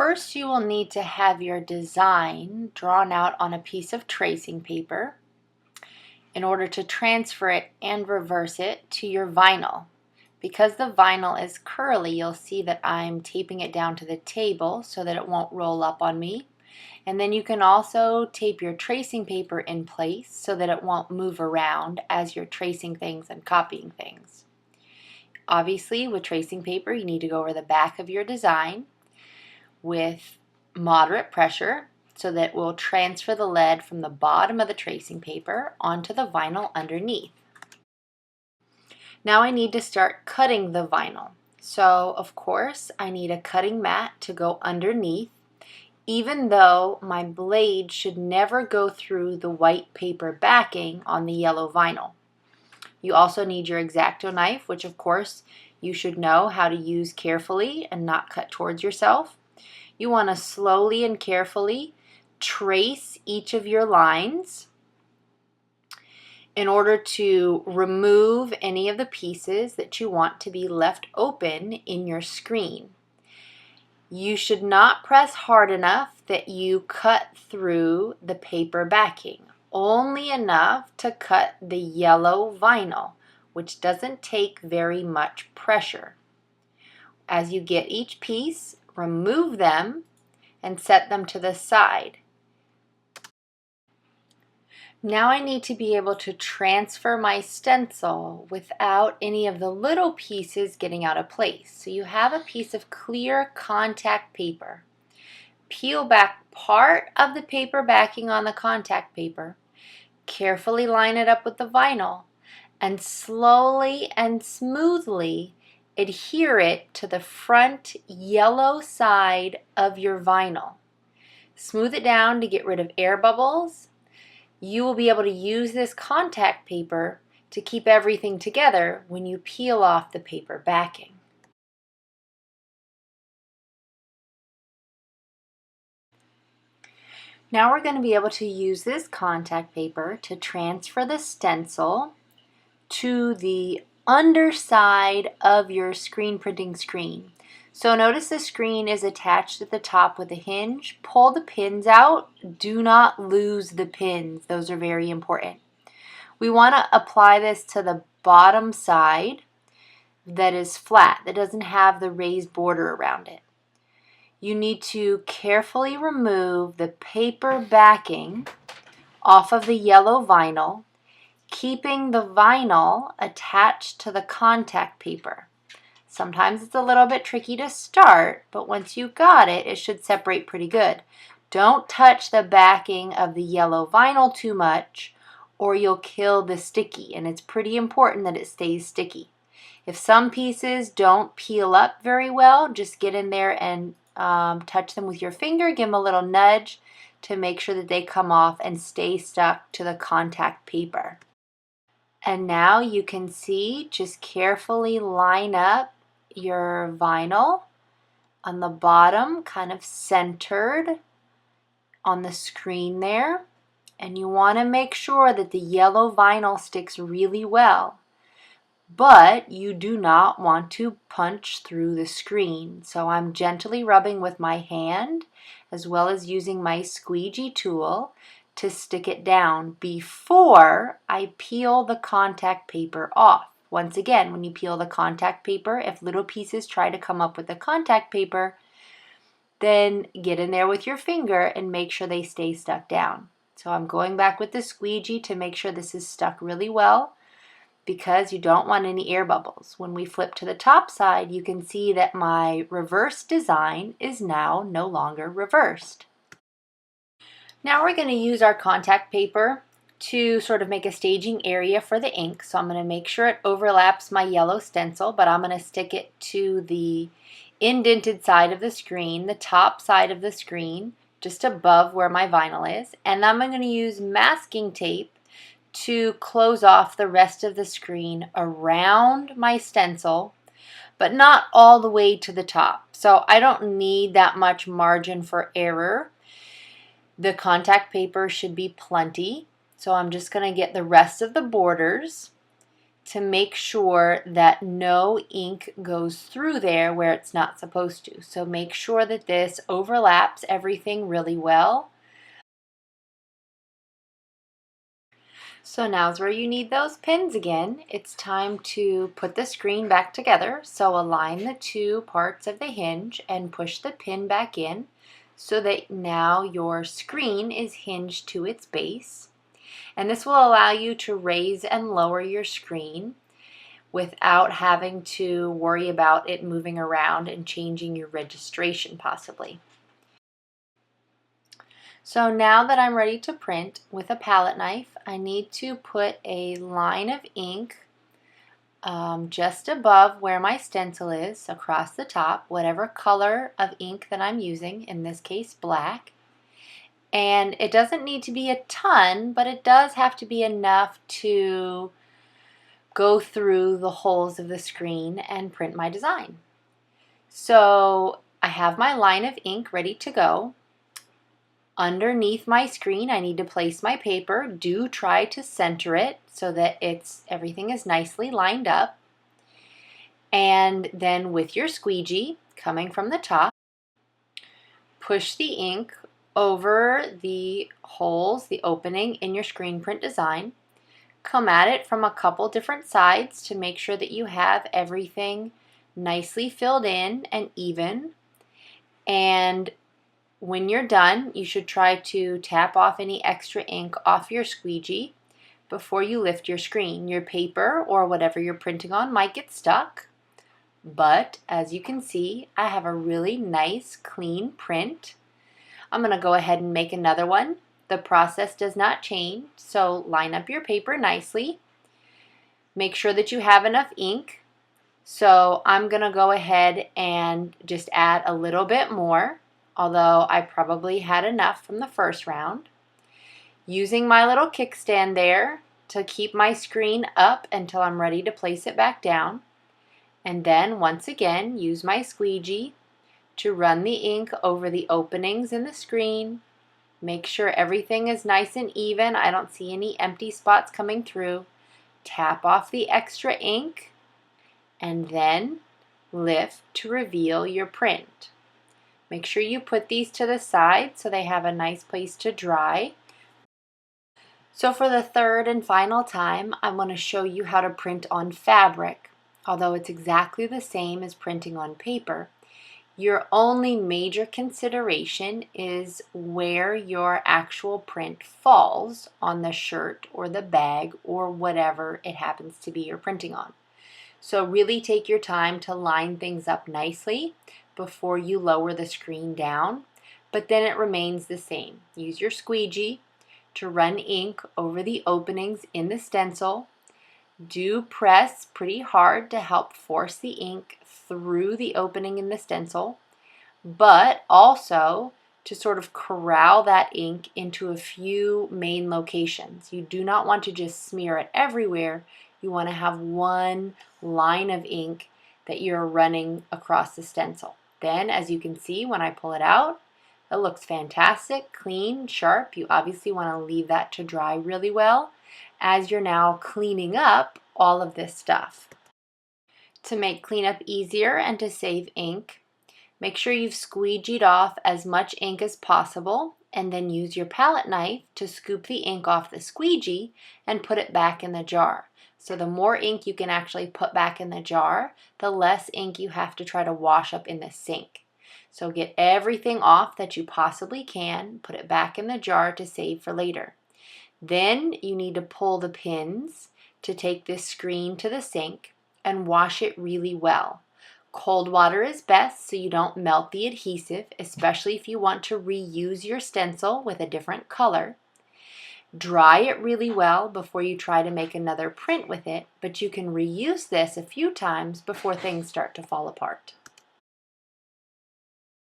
first you will need to have your design drawn out on a piece of tracing paper in order to transfer it and reverse it to your vinyl. Because the vinyl is curly, you'll see that I'm taping it down to the table so that it won't roll up on me. And then you can also tape your tracing paper in place so that it won't move around as you're tracing things and copying things. Obviously, with tracing paper, you need to go over the back of your design with moderate pressure so that it will transfer the lead from the bottom of the tracing paper onto the vinyl underneath. Now I need to start cutting the vinyl. So of course I need a cutting mat to go underneath, even though my blade should never go through the white paper backing on the yellow vinyl. You also need your X-Acto knife, which of course you should know how to use carefully and not cut towards yourself. You want to slowly and carefully trace each of your lines in order to remove any of the pieces that you want to be left open in your screen. You should not press hard enough that you cut through the paper backing, only enough to cut the yellow vinyl, which doesn't take very much pressure. As you get each piece, remove them and set them to the side. Now I need to be able to transfer my stencil without any of the little pieces getting out of place. So you have a piece of clear contact paper. Peel back part of the paper backing on the contact paper. Carefully line it up with the vinyl and slowly and smoothly adhere it to the front yellow side of your vinyl. Smooth it down to get rid of air bubbles. You will be able to use this contact paper to keep everything together when you peel off the paper backing. Now we're going to be able to use this contact paper to transfer the stencil to the underside of your screen printing screen. So notice the screen is attached at the top with a hinge. Pull the pins out. Do not lose the pins. Those are very important. We want to apply this to the bottom side that is flat, that doesn't have the raised border around it. You need to carefully remove the paper backing off of the yellow vinyl, keeping the vinyl attached to the contact paper. Sometimes it's a little bit tricky to start, but once you got it, it should separate pretty good. Don't touch the backing of the yellow vinyl too much or you'll kill the sticky, and it's pretty important that it stays sticky. If some pieces don't peel up very well, just get in there and touch them with your finger, give them a little nudge to make sure that they come off and stay stuck to the contact paper. And now you can see, just carefully line up your vinyl on the bottom, kind of centered on the screen there. And you want to make sure that the yellow vinyl sticks really well. But you do not want to punch through the screen. So I'm gently rubbing with my hand as well as using my squeegee tool to stick it down before I peel the contact paper off. Once again, when you peel the contact paper, if little pieces try to come up with the contact paper, then get in there with your finger and make sure they stay stuck down. So I'm going back with the squeegee to make sure this is stuck really well, because you don't want any air bubbles. When we flip to the top side, you can see that my reverse design is now no longer reversed. Now we're going to use our contact paper to sort of make a staging area for the ink. So I'm going to make sure it overlaps my yellow stencil, but I'm going to stick it to the indented side of the screen, the top side of the screen, just above where my vinyl is. And I'm going to use masking tape to close off the rest of the screen around my stencil, but not all the way to the top. So I don't need that much margin for error. The contact paper should be plenty. So I'm just going to get the rest of the borders to make sure that no ink goes through there where it's not supposed to. So make sure that this overlaps everything really well. So now's where you need those pins again. It's time to put the screen back together. So align the two parts of the hinge and push the pin back in so that now your screen is hinged to its base. And this will allow you to raise and lower your screen without having to worry about it moving around and changing your registration possibly. So now that I'm ready to print with a palette knife, I need to put a line of ink just above where my stencil is, across the top, whatever color of ink that I'm using, in this case black. And it doesn't need to be a ton, but it does have to be enough to go through the holes of the screen and print my design. So I have my line of ink ready to go. Underneath my screen, I need to place my paper. Do try to center it so that everything is nicely lined up. And then with your squeegee coming from the top, push the ink over the holes, the opening in your screen print design. Come at it from a couple different sides to make sure that you have everything nicely filled in and even. And when you're done, you should try to tap off any extra ink off your squeegee before you lift your screen. Your paper or whatever you're printing on might get stuck, but as you can see, I have a really nice clean print. I'm going to go ahead and make another one. The process does not change, so line up your paper nicely. Make sure that you have enough ink. So I'm going to go ahead and just add a little bit more, although I probably had enough from the first round. Using my little kickstand there to keep my screen up until I'm ready to place it back down. And then once again, use my squeegee to run the ink over the openings in the screen. Make sure everything is nice and even. I don't see any empty spots coming through. Tap off the extra ink and then lift to reveal your print. Make sure you put these to the side so they have a nice place to dry. So for the third and final time, I'm going to show you how to print on fabric. Although it's exactly the same as printing on paper, your only major consideration is where your actual print falls on the shirt or the bag or whatever it happens to be you're printing on. So really take your time to line things up nicely before you lower the screen down, but then it remains the same. Use your squeegee to run ink over the openings in the stencil. Do press pretty hard to help force the ink through the opening in the stencil, but also to sort of corral that ink into a few main locations. You do not want to just smear it everywhere. You want to have one line of ink that you're running across the stencil. Then, as you can see, when I pull it out, it looks fantastic, clean, sharp. You obviously want to leave that to dry really well as you're now cleaning up all of this stuff. To make cleanup easier and to save ink, make sure you've squeegeed off as much ink as possible and then use your palette knife to scoop the ink off the squeegee and put it back in the jar. So the more ink you can actually put back in the jar, the less ink you have to try to wash up in the sink. So get everything off that you possibly can, put it back in the jar to save for later. Then you need to pull the pins to take this screen to the sink and wash it really well. Cold water is best so you don't melt the adhesive, especially if you want to reuse your stencil with a different color. Dry it really well before you try to make another print with it, but you can reuse this a few times before things start to fall apart.